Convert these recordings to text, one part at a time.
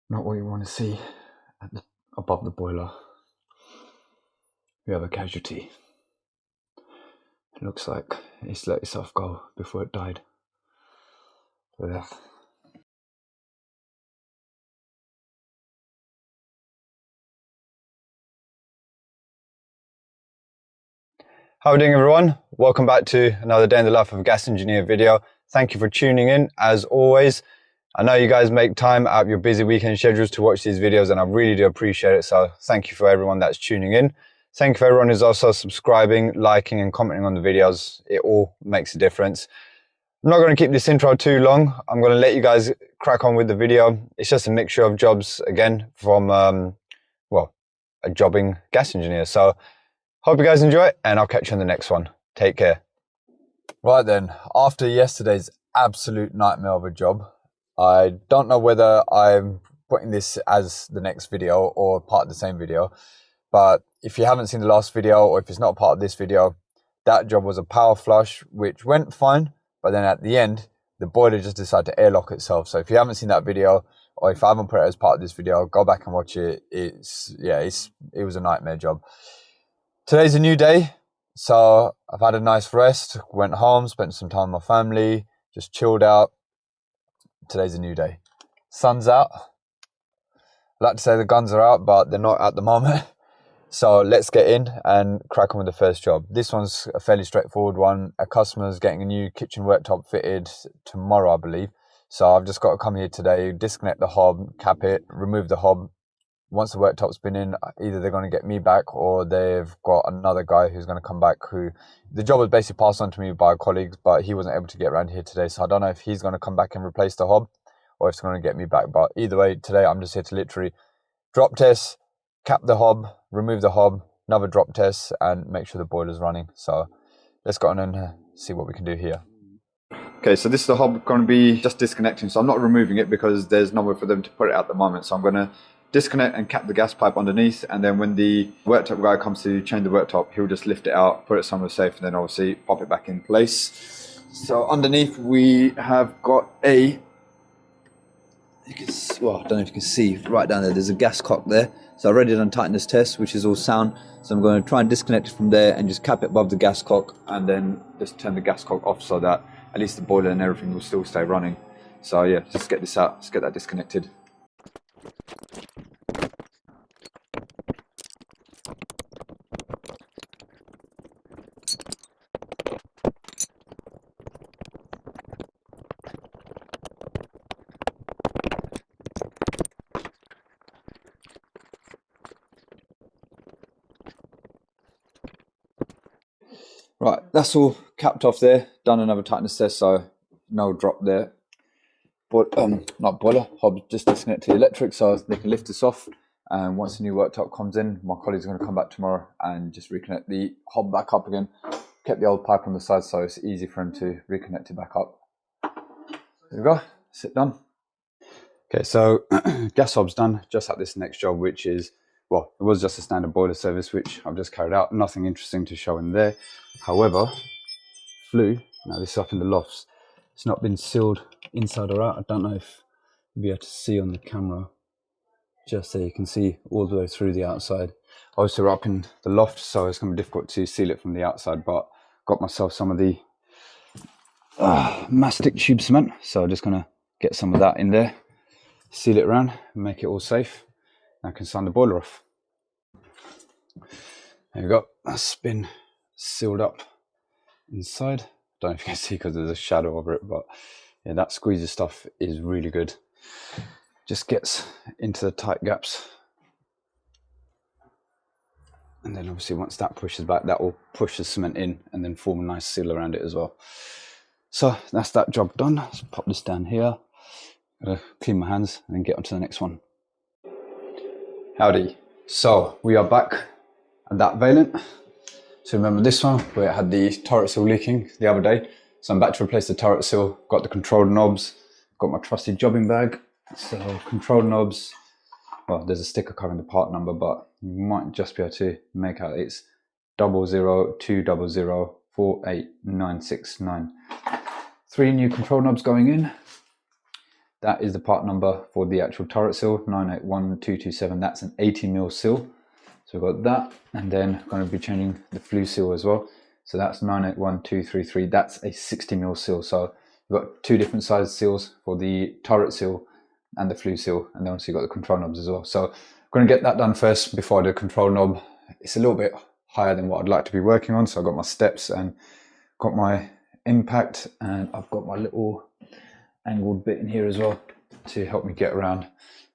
Not what you want to see above the boiler. We have a casualty. It looks like it's let itself go before it died. So yeah. How are we doing, everyone? Welcome back to another day in the life of a gas engineer video. Thank you for tuning in as always. I know you guys make time out of your busy weekend schedules to watch these videos, and I really do appreciate it. So thank you for everyone that's tuning in. Thank you for everyone who's also subscribing, liking and commenting on the videos. It all makes a difference. I'm not going to keep this intro too long. I'm going to let you guys crack on with the video. It's just a mixture of jobs, again, from, well, a jobbing gas engineer. So hope you guys enjoy it, and I'll catch you on the next one. Take care. Right then, after yesterday's absolute nightmare of a job, I don't know whether I'm putting this as the next video or part of the same video, but if you haven't seen the last video, or if it's not part of this video, that job was a power flush, which went fine, but then at the end, the boiler just decided to airlock itself. So if you haven't seen that video, or if I haven't put it as part of this video, go back and watch it. It was a nightmare job. Today's a new day, so I've had a nice rest, went home, spent some time with my family, just chilled out. Today's a new day. Sun's out. I'd like to say the guns are out, but they're not at the moment. So let's get in and crack on with the first job. This one's a fairly straightforward one. A customer's getting a new kitchen worktop fitted tomorrow, I believe. So I've just got to come here today, disconnect the hob, cap it, remove the hob. Once the worktop's been in, either they're going to get me back or they've got another guy who's going to come back, who the job was basically passed on to me by colleagues, but he wasn't able to get around here today. So I don't know if he's going to come back and replace the hob or if it's going to get me back. But either way, today I'm just here to literally drop test, cap the hob, remove the hob, another drop test, and make sure the boiler's running. So let's go on and see what we can do here. Okay, so this is the hob going to be just disconnecting. So I'm not removing it because there's nowhere for them to put it at the moment. So I'm going to disconnect and cap the gas pipe underneath, and then when the worktop guy comes to change the worktop, he'll just lift it out, put it somewhere safe, and then obviously pop it back in place. So underneath we have got a, well, I don't know if you can see right down there, there's a gas cock there. So I already done tightness test, which is all sound. So I'm going to try and disconnect it from there and just cap it above the gas cock, and then just turn the gas cock off so that at least the boiler and everything will still stay running. So yeah, just get this out, let's get that disconnected. Right, that's all capped off there. Done another tightness test, so no drop there. But not boiler, hob just disconnect the electric so they can lift this off. And once the new worktop comes in, my colleague's going to come back tomorrow and just reconnect the hob back up again. Kept the old pipe on the side so it's easy for him to reconnect it back up. There we go, sit done. Okay, so gas hob's done. Just at this next job, which is, well, it was just a standard boiler service, which I've just carried out. Nothing interesting to show in there. However, flue, now this is up in the lofts. It's not been sealed inside or out. I don't know if you'll be able to see on the camera. Just so you can see all the way through the outside. Obviously we're up in the loft, so it's going to be difficult to seal it from the outside, but got myself some of the mastic tube cement. So I'm just going to get some of that in there, seal it around, and make it all safe. I can sign the boiler off. There we go, that's been sealed up inside. Don't know if you can see because there's a shadow over it, but yeah, that squeezy stuff is really good. Just gets into the tight gaps. And then obviously once that pushes back, that will push the cement in and then form a nice seal around it as well. So that's that job done. Let's pop this down here. Gotta clean my hands and then get on to the next one. Howdy. So we are back at that Vaillant. So remember this one where it had the turret seal leaking the other day. So I'm back to replace the turret seal. Got the control knobs. Got my trusty jobbing bag. So control knobs. Well, there's a sticker covering the part number, but you might just be able to make out it's 00200489969. 3 new control knobs going in. that is the part number for the actual turret seal, 981227. That's an 80mm seal. So we've got that, and then I'm going to be changing the flue seal as well. So that's 981233. That's a 60mm seal. So we've got two different size seals for the turret seal and the flue seal, and then also you've got the control knobs as well. So I'm going to get that done first before I do the control knob. It's a little bit higher than what I'd like to be working on, so I've got my steps and got my impact, and I've got my little angled bit in here as well to help me get around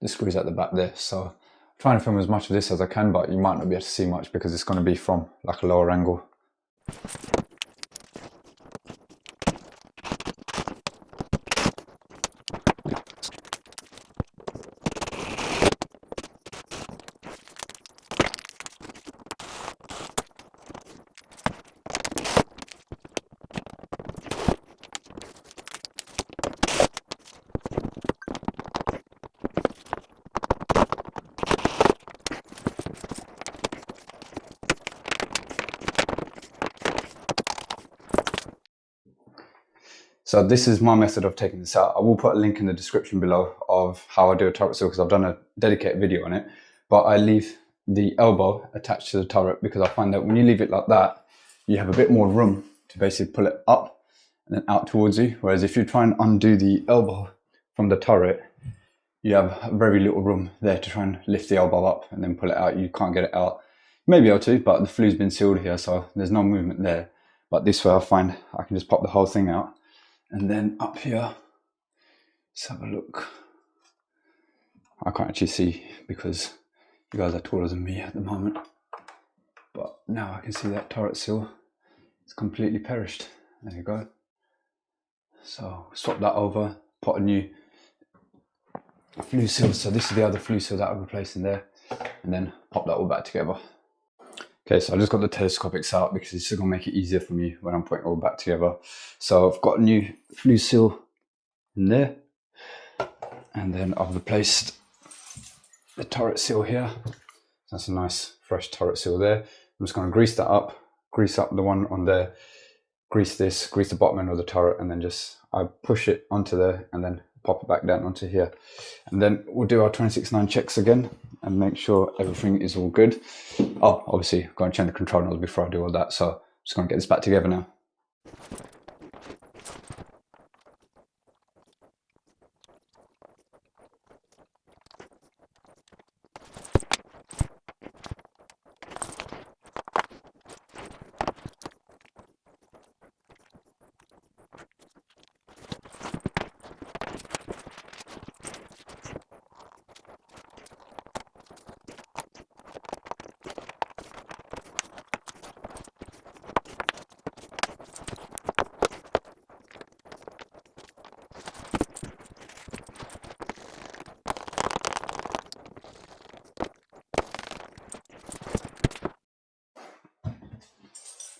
the screws at the back there. So I'm trying to film as much of this as I can, but you might not be able to see much because it's going to be from like a lower angle. So this is my method of taking this out. I will put a link in the description below of how I do a turret seal, because I've done a dedicated video on it. But I leave the elbow attached to the turret because I find that when you leave it like that, you have a bit more room to basically pull it up and then out towards you. Whereas if you try and undo the elbow from the turret, you have very little room there to try and lift the elbow up and then pull it out. You can't get it out. You may be able to, but the flue's been sealed here, so there's no movement there. But this way I find I can just pop the whole thing out. And then up here, let's have a look. I can't actually see because you guys are taller than me at the moment. But now I can see that turret seal. It's completely perished. There you go. So swap that over, put a new flue seal. So this is the other flue seal that I've replaced in there. And then pop that all back together. Okay, so I just got the telescopics out because it's going to make it easier for me when I'm putting it all back together. So I've got a new flue seal in there, and then I've replaced the turret seal here. That's a nice fresh turret seal there. I'm just going to grease that up, grease up the one on there, grease this, grease the bottom end of the turret, and then just I push it onto there and then pop it back down onto here. And then we'll do our 26.9 checks again and make sure everything is all good. Oh, obviously, I'm going to change the control knobs before I do all that. So I'm just going to get this back together now.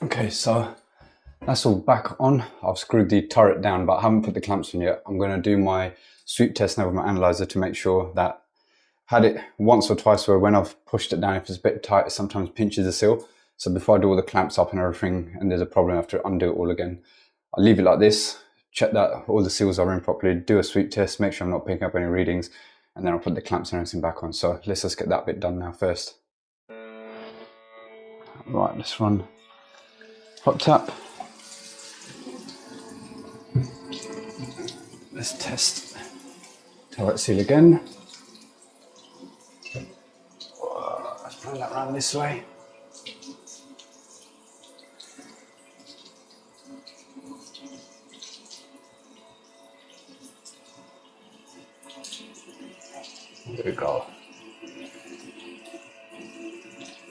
Okay, so that's all back on. I've screwed the turret down, but I haven't put the clamps on yet. I'm going to do my sweep test now with my analyzer to make sure that I had it once or twice where when I've pushed it down, if it's a bit tight, it sometimes pinches the seal. So before I do all the clamps up and everything, and there's a problem, I have to undo it all again. I'll leave it like this, check that all the seals are in properly, do a sweep test, make sure I'm not picking up any readings, and then I'll put the clamps and everything back on. So let's just get that bit done now first. Right, let's run hot tap. Let's test turret seal again. Let's run that around this way. There we go.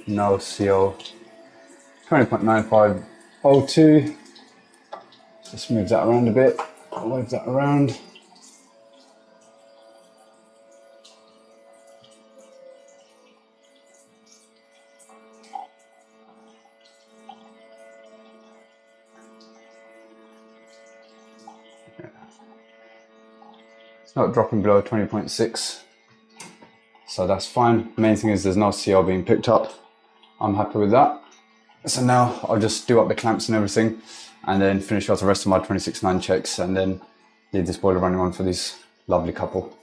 No seal. 20.9502. Just move that around a bit. I'll wave that around. It's not dropping below 20.6, so that's fine. Main thing is there's no CL being picked up. I'm happy with that. So now I'll just do up the clamps and everything, and then finish off the rest of my 26.9 checks, and then leave this boiler running on for these Lovely couple.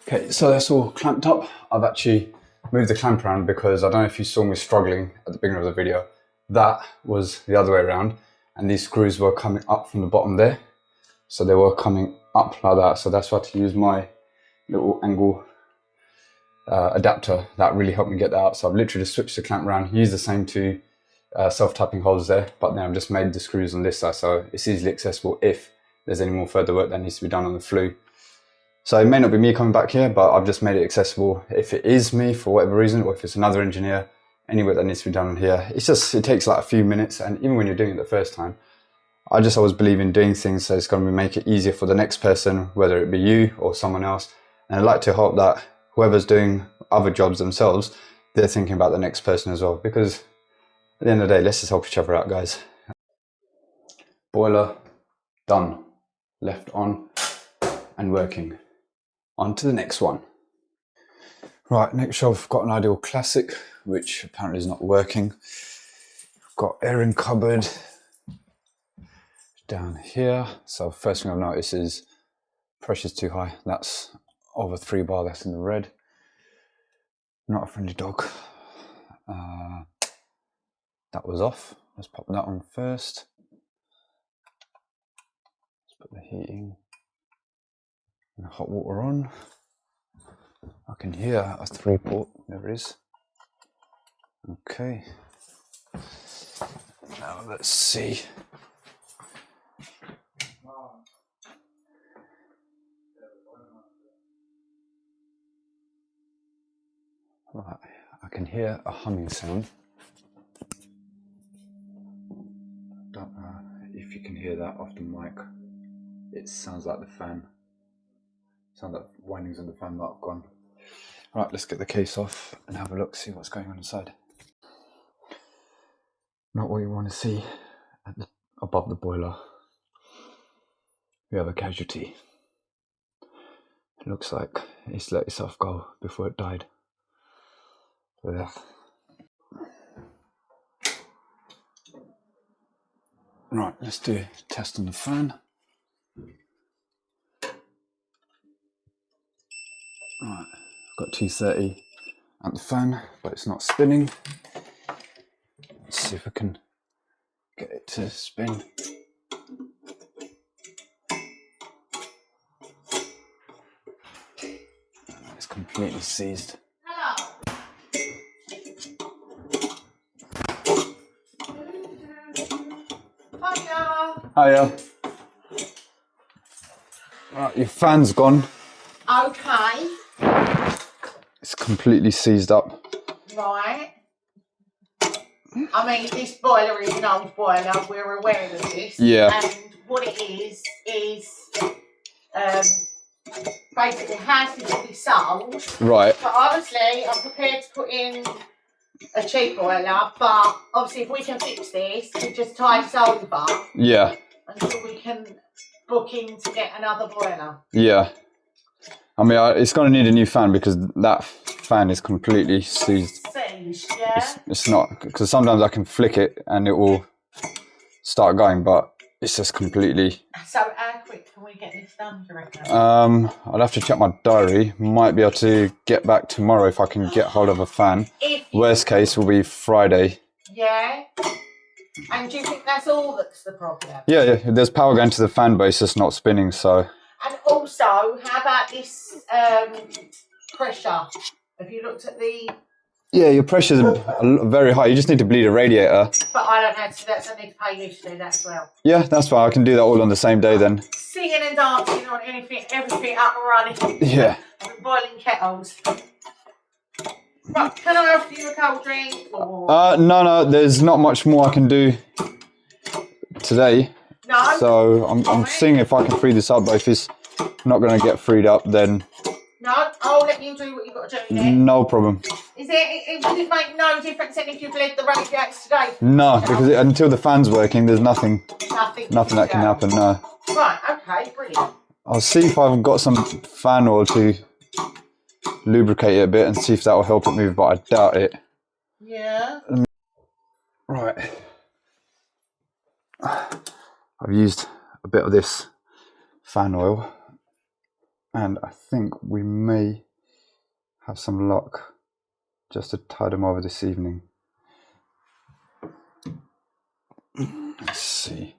Okay, so that's all clamped up. I've actually moved the clamp around because I don't know if you saw me struggling at the beginning of the video. That was the other way around, and these screws were coming up from the bottom there. So they were coming up like that. So that's why I had to use my little angle adapter. That really helped me get that out. So I've literally just switched the clamp around, used the same two self-tapping holes there, but then I've just made the screws on this side, so it's easily accessible if there's any more further work that needs to be done on the flue. So it may not be me coming back here, but I've just made it accessible if it is me for whatever reason, or if it's another engineer, any work that needs to be done on here. It's just, it takes like a few minutes, and even when you're doing it the first time, I just always believe in doing things so it's going to make it easier for the next person, whether it be you or someone else. And I'd like to hope that whoever's doing other jobs themselves, they're thinking about the next person as well, because at the end of the day, let's just help each other out, guys. Boiler done, left on and working. On to the next one. Right, next show I've got an Ideal Classic, which apparently is not working. I've got airing cupboard down here. So first thing I've noticed is pressure's too high. That's over 3 bar, that's in the red. Not a friendly dog. That was off. Let's pop that on first. Let's put the heating and hot water on. I can hear a 3-port. There it is. Okay. Now let's see. Right, I can hear a humming sound. Don't know if you can hear that off the mic. It sounds like the fan. Sounds like windings on the fan might have gone. Right, let's get the case off and have a look, see what's going on inside. Not what you want to see above the boiler. We have a Casualty. It looks like it's let itself go before it died. So yeah. Right, let's do a test on the fan. Right, I've got 230 at the fan, but it's not spinning. Let's see if I can get it to spin. It's completely seized. Hello. Hiya. Right, your fan's gone. Okay. It's completely seized up. Right. I mean, this boiler is an old boiler. We're aware of this. Yeah. And what it is basically houses will be sold. Right. But obviously, I'm prepared to put in a cheap boiler. But obviously, if we can fix this, we just tie this over. Yeah. Until we can book in to get another boiler. Yeah. I mean, it's going to need a new fan because that fan is completely seized. Seized, yeah? It's not, because sometimes I can flick it and it will start going, but it's just completely... So how quick can we get this done, do you reckon? I'll have to check my diary. Might be able to get back tomorrow if I can get hold of a fan. Worst case will be Friday. Yeah? And do you think that's all that's the problem? Yeah, there's power going to the fan, but it's just not spinning, so... And also, how about this pressure? Have you looked at the... Yeah, your pressure's very high. You just need to bleed a radiator. But I don't know, so that's I need to pay you to do that as well. Yeah, that's fine. I can do that all on the same day then. Singing and dancing on anything, everything up and running. Yeah. And boiling kettles. Right, can I offer you a cold drink? Or... No, there's not much more I can do today. No? So I'm seeing if I can free this up, but if it's not going to get freed up, then... No, I'll let you do what you've got to do then. No problem. Would it make no difference then if you bled the radiators today? No, because until the fan's working, there's nothing that can happen, no. Right, okay, brilliant. I'll see if I've got some fan oil to lubricate it a bit and see if that will help it move, but I doubt it. Yeah. Right. I've used a bit of this fan oil and I think we may have some luck just to tide them over this evening. Let's see.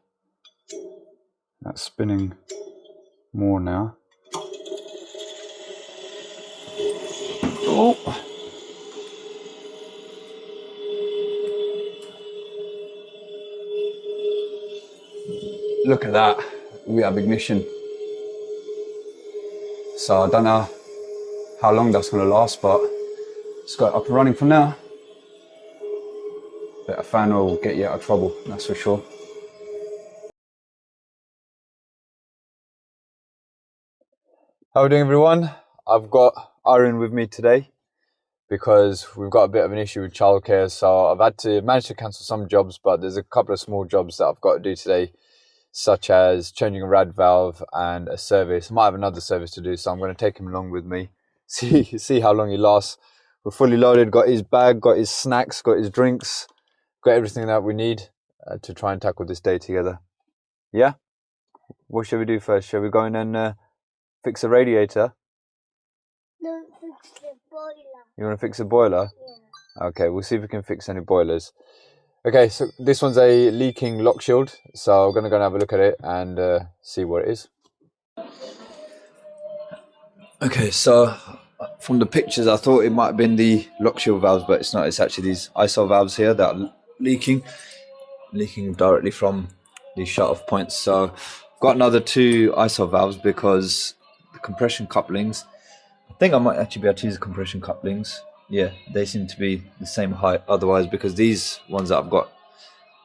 That's spinning more now. Oh! Look at that. We have ignition. So I don't know how long that's going to last, but it's got up and running for now. But a fan will get you out of trouble, that's for sure. How are we doing, everyone? I've got Irene with me today because we've got a bit of an issue with childcare, so I've had to manage to cancel some jobs, but there's a couple of small jobs that I've got to do today, such as changing a rad valve and a service. I might have another service to do, so I'm going to take him along with me, see how long he lasts. We're fully loaded, got his bag, got his snacks, got his drinks, got everything that we need to try and tackle this day together. Yeah? What shall we do first? Shall we go in and fix a radiator? No, fix the boiler. You want to fix a boiler? Yeah. Okay, we'll see if we can fix any boilers. Okay, so this one's a leaking lock shield, so I'm going to go and have a look at it and see what it is. Okay, so from the pictures I thought it might have been the lock shield valves, but it's not. It's actually these ISO valves here that are leaking directly from these shut-off points. So got another 2 ISO valves because the compression couplings, I think I might actually be able to use the compression couplings. Yeah, they seem to be the same height otherwise, because these ones that I've got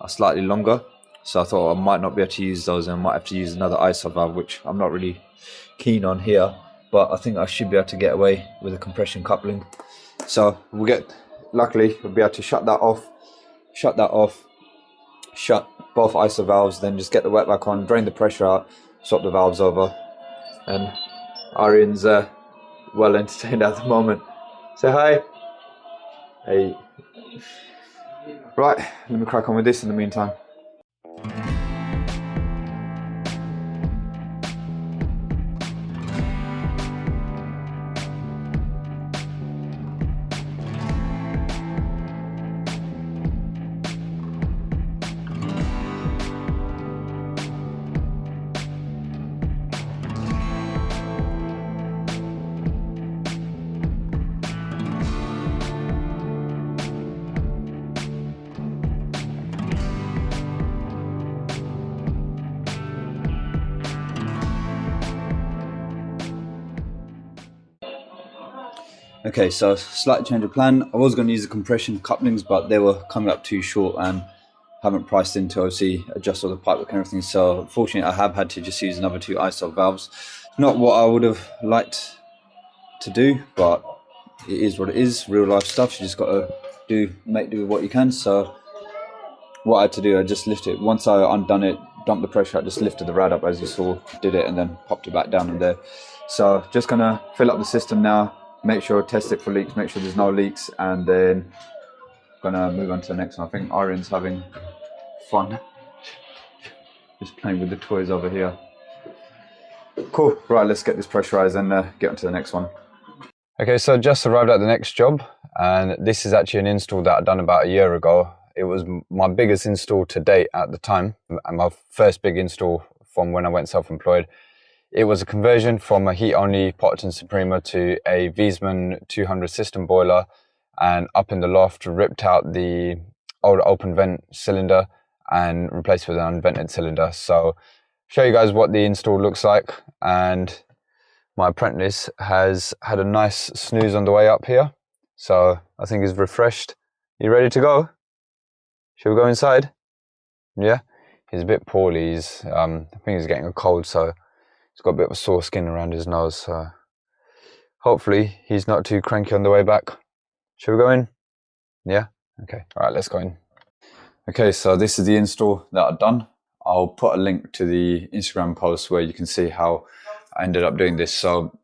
are slightly longer. So I thought I might not be able to use those and I might have to use another ISO valve, which I'm not really keen on here. But I think I should be able to get away with a compression coupling. So luckily we'll be able to shut that off, shut both ISO valves, then just get the wet back on, drain the pressure out, swap the valves over. And Arian's well entertained at the moment. Say hi. Hey. Right, let me crack on with this in the meantime. Okay, so slight change of plan. I was going to use the compression couplings, but they were coming up too short and haven't priced in to obviously adjust all the pipework and everything. So unfortunately I have had to just use another 2 ISO valves. Not what I would have liked to do, but it is what it is. Real life stuff. You just got to make do with what you can. So what I had to do, I just lifted it. Once I undone it, dumped the pressure out, just lifted the rad up as you saw, did it, and then popped it back down in there. So just gonna fill up the system now, make sure, test it for leaks, make sure there's no leaks, and then gonna move on to the next one. I think Arian's having fun just playing with the toys over here. Cool, right, let's get this pressurized and get on to the next one. Okay, so just arrived at the next job, and this is actually an install that I'd done about a year ago. It was my biggest install to date at the time, and my first big install from when I went self-employed. It was a conversion from a heat-only Potterton Suprema to a Wiesmann 200 system boiler, and up in the loft, ripped out the old open vent cylinder and replaced with an unvented cylinder. So show you guys what the install looks like, and my apprentice has had a nice snooze on the way up here, so I think he's refreshed. You ready to go? Shall we go inside? Yeah? He's a bit poorly. I think he's getting a cold, so he's got a bit of a sore skin around his nose, so hopefully he's not too cranky on the way back. Shall we go in? Yeah? Okay, alright, let's go in. Okay, so this is the install that I've done. I'll put a link to the Instagram post where you can see how I ended up doing this. So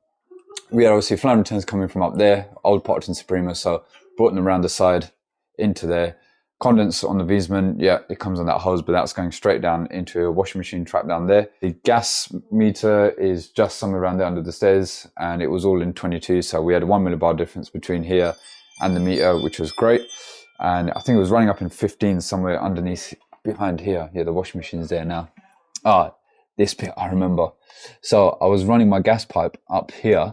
we had obviously flame returns coming from up there, old Potterton Suprema, so brought them around the side into there. Condense on the Wiesmann, yeah, it comes on that hose, but that's going straight down into a washing machine trap down there. The gas meter is just somewhere around there under the stairs, and it was all in 22, so we had a 1 millibar difference between here and the meter, which was great. And I think it was running up in 15 somewhere underneath, behind here. Yeah, the washing machine's there now. This bit I remember. So I was running my gas pipe up here,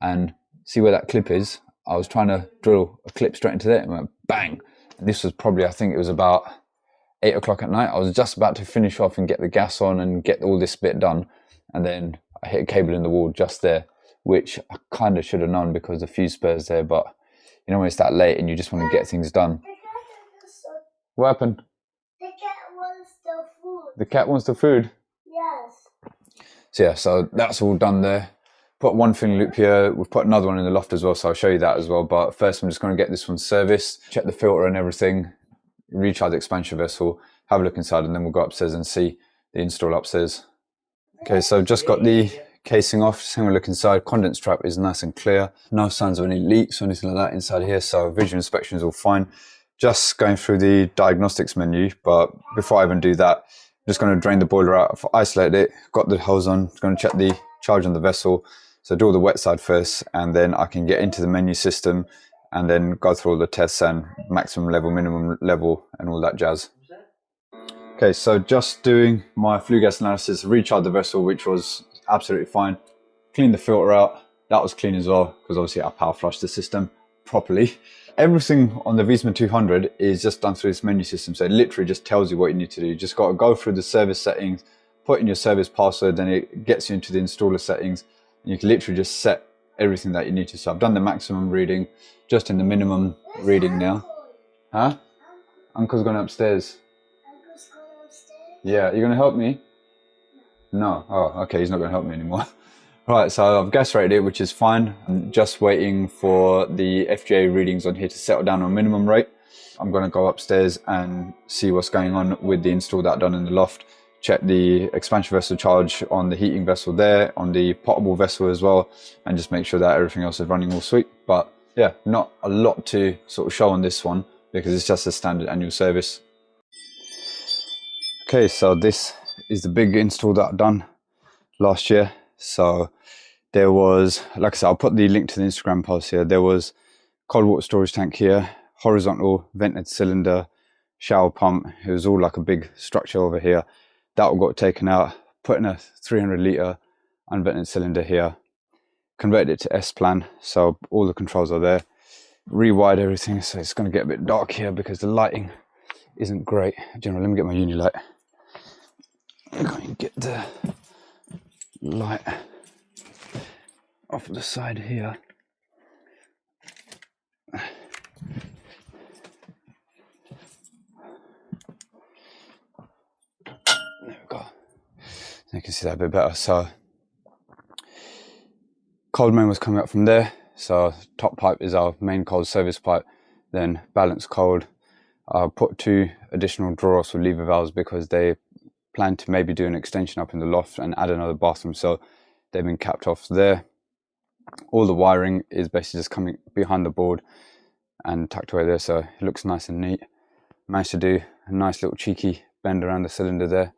and see where that clip is? I was trying to drill a clip straight into there, and went bang. This was probably, I think it was about 8 o'clock at night. I was just about to finish off and get the gas on and get all this bit done. And then I hit a cable in the wall just there, which I kind of should have known because the fuse spare's there. But you know, when it's that late and you just want to get things done. What happened? The cat wants the food. The cat wants the food? Yes. So yeah, so that's all done there. Put one filling loop here. We've put another one in the loft as well, so I'll show you that as well. But first I'm just going to get this one serviced, check the filter and everything, recharge the expansion vessel, have a look inside, and then we'll go upstairs and see the install upstairs. Okay, so I've just got the casing off, just having a look inside. Condense trap is nice and clear. No signs of any leaks or anything like that inside here, so visual inspection is all fine. Just going through the diagnostics menu, but before I even do that, I'm just going to drain the boiler out, isolate it, got the hose on, going to check the charge on the vessel. So do all the wet side first, and then I can get into the menu system and then go through all the tests and maximum level, minimum level, and all that jazz. Okay, so just doing my flue gas analysis, recharged the vessel, which was absolutely fine. Cleaned the filter out, that was clean as well, because obviously I power flushed the system properly. Everything on the Wiesmann 200 is just done through this menu system, so it literally just tells you what you need to do. You just got to go through the service settings, put in your service password, then it gets you into the installer settings. You can literally just set everything that you need to. So I've done the maximum reading, just in the minimum reading now. Huh? Uncle's gone upstairs. Uncle's going upstairs? Yeah, you're going to help me? No. Oh, okay, he's not going to help me anymore. Right, so I've gas rated it, which is fine. I'm just waiting for the FGA readings on here to settle down on minimum rate. I'm going to go upstairs and see what's going on with the install that I've done in the loft. Check the expansion vessel charge on the heating vessel there, on the potable vessel as well, and just make sure that everything else is running all sweet. But yeah, not a lot to sort of show on this one because it's just a standard annual service. Okay, so this is the big install that I've done last year. So there was, like I said, I'll put the link to the Instagram post here. There was cold water storage tank here, horizontal vented cylinder, shower pump. It was all like a big structure over here. That all got taken out, put in a 300 litre unvented cylinder here, converted it to S-plan, so all the controls are there. Rewired everything, so it's going to get a bit dark here because the lighting isn't great. Generally, let me get my uni light. I'm going to get the light off the side here. There we go. You can see that a bit better. So cold main was coming up from there. So top pipe is our main cold service pipe, then balance cold. I'll put 2 additional draw-offs with lever valves because they plan to maybe do an extension up in the loft and add another bathroom, so they've been capped off there. All the wiring is basically just coming behind the board and tucked away there, so it looks nice and neat. Managed to do a nice little cheeky bend around the cylinder there,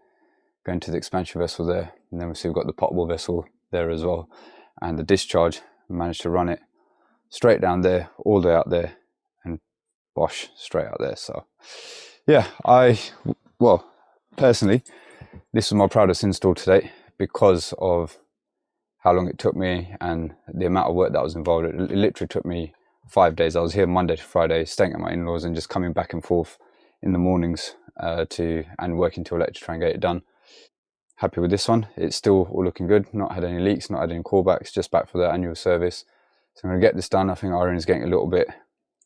going to the expansion vessel there, and then we've got the potable vessel there as well, and the discharge. Managed to run it straight down there, all the way out there, and bosh, straight out there. So yeah, well, personally, this was my proudest install to date because of how long it took me and the amount of work that was involved. It literally took me 5 days. I was here Monday to Friday, staying at my in-laws and just coming back and forth in the mornings and working till late to try and get it done. Happy with this one. It's still all looking good. Not had any leaks, not had any callbacks, just back for the annual service. So I'm going to get this done. I think Irene is getting a little bit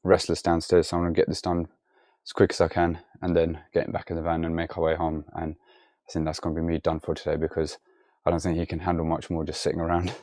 restless downstairs, so I'm going to get this done as quick as I can and then get back in the van and make our way home. And I think that's going to be me done for today because I don't think he can handle much more just sitting around.